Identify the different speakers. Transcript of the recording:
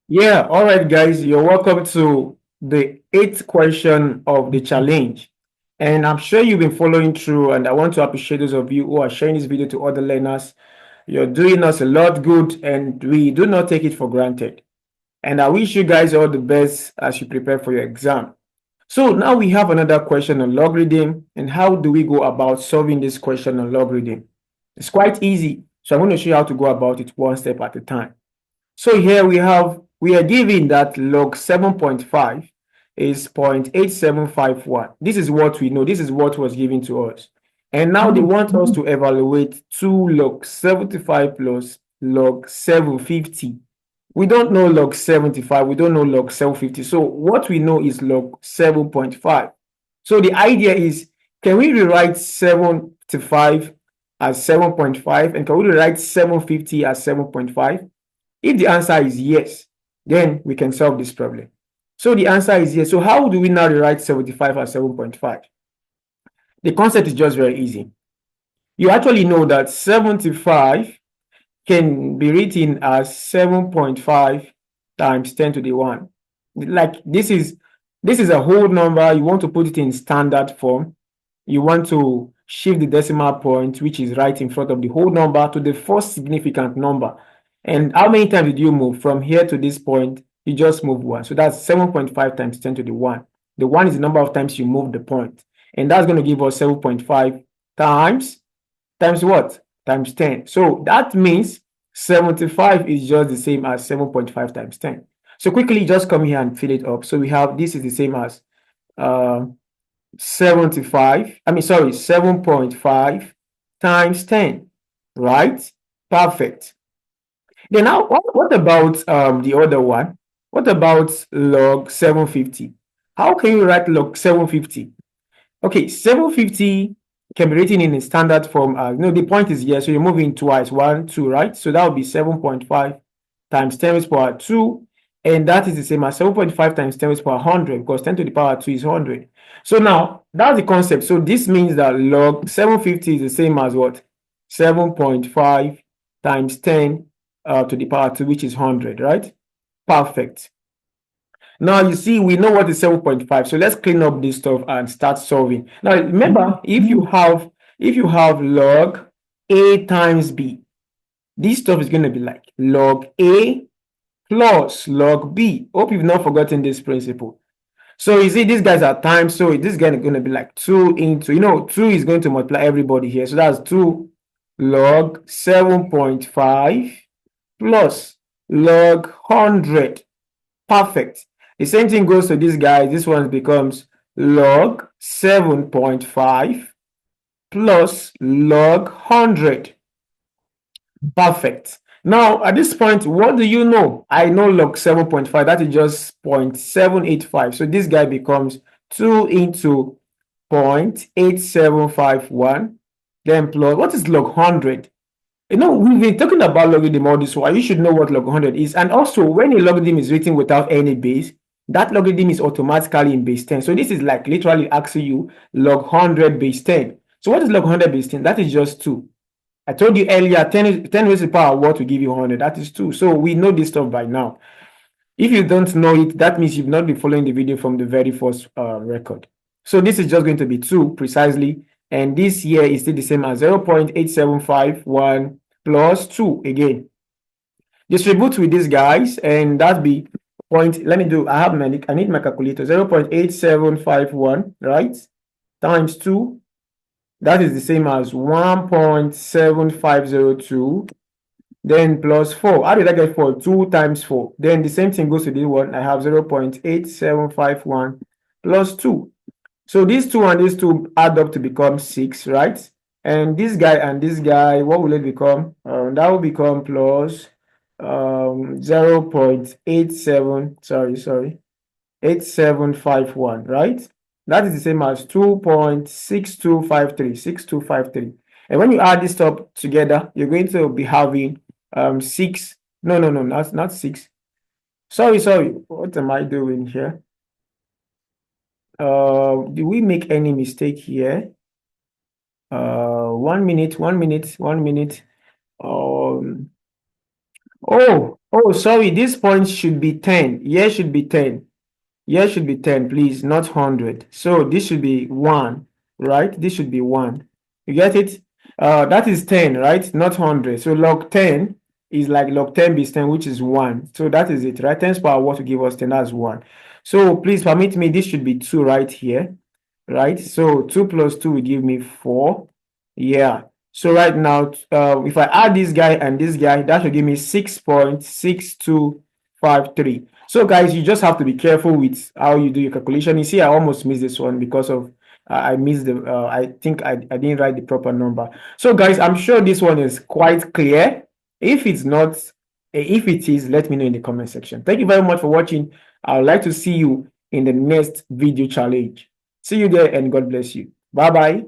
Speaker 1: Yeah, all right, guys, you're welcome to the eighth question of the challenge. And I'm sure you've been following through, and I want to appreciate those of you who are sharing this video to other learners. You're doing us a lot good, and we do not take it for granted. And I wish you guys all the best as you prepare for your exam. So now we have another question on logarithm, and how do we go about solving this question on logarithm? It's quite easy, so I'm going to show you how to go about it one step at a time. So here we are given that log 7.5 is 0.8751. This is what we know. This is what was given to us. And now they want us to evaluate 2 log 75 plus log 750. We don't know log 75. We don't know log 750. So what we know is log 7.5. So the idea is, can we rewrite 75 as 7.5? And can we rewrite 750 as 7.5? If the answer is yes, then we can solve this problem. So the answer is yes. So how do we now rewrite 75 as 7.5? The concept is just very easy. You actually know that 75 can be written as 7.5 times 10 to the 1. Like this is a whole number. You want to put it in standard form. You want to shift the decimal point, which is right in front of the whole number, to the first significant number. And how many times did you move from here to this point? You just move one. So that's 7.5 times 10 to the 1. The 1 is the number of times you move the point. And that's going to give us 7.5 times what? Times 10. So that means 75 is just the same as 7.5 times 10. So quickly just come here and fill it up. So we have this is the same as 7.5 times 10, right? Perfect. Then now, what about the other one? What about log 750? How can you write log 750? Okay, 750 can be written in a standard form. The point is here, so you're moving twice, 1, 2, right? So that would be 7.5 times 10 raised to the power 2, and that is the same as 7.5 times 10 raised to the power 100, because 10 to the power 2 is 100. So now, that's the concept. So this means that log 750 is the same as what? 7.5 times 10 to the power 2, which is 100, right? Perfect. Now you see, we know what is 7.5. So let's clean up this stuff and start solving. Now remember, if you have log A times B, this stuff is going to be like log A plus log B. Hope you've not forgotten this principle. So you see, these guys are times, so this guy is going to be like 2 into, 2 is going to multiply everybody here. So that's 2 log 7.5 plus log 100. Perfect. The same thing goes to this guy. This one becomes log 7.5 plus log 100. Perfect. Now, at this point, what do you know? I know log 7.5. That is just 0.785. So this guy becomes 2 into 0.8751. Then plus, what is log 100? We've been talking about logarithm all this while. You should know what log 100 is. And also, when a logarithm is written without any base, that logarithm is automatically in base 10. So this is like literally asking you log 100 base 10. So what is log 100 base 10? That is just 2. I told you earlier, 10 raised to the power what will give you 100. That is 2. So we know this stuff by now. If you don't know it, that means you've not been following the video from the very first record. So this is just going to be 2 precisely. And this here is still the same as 0.8751 plus 2 again. Distribute with these guys, and that be point. Let me do. I need my calculator. 0.8751, right? Times 2. That is the same as 1.7502. Then plus 4. How did I get 4? 2 times 4. Then the same thing goes to this one. I have 0.8751 plus 2. So these 2 and these 2 add up to become 6, right? And this guy and this guy, what will it become? That will become plus 8751, right? That is the same as 2.6253. And when you add this up together, you're going to be having 6. No, not 6. Sorry. What am I doing here? Did we make any mistake here? 1 minute. Oh, Oh, sorry, this point should be 10. Here should be 10. Here should be 10, please, not 100. So this should be 1, right? This should be 1. You get it? That is 10, right? Not 100. So log 10 is like log 10 base 10, which is 1. So that is it, right? 10 power what to give us 10, that's 1. So please permit me, this should be 2 right here, right? So 2 plus 2 will give me 4. Yeah. So right now, if I add this guy and this guy, that should give me 6.6253. So guys, you just have to be careful with how you do your calculation. You see, I almost missed this one because of I missed the I think I didn't write the proper number. So guys, I'm sure this one is quite clear. If it's not, if it is, let me know in the comment section. Thank you very much for watching. I would like to see you in the next video challenge. See you there and God bless you. Bye bye.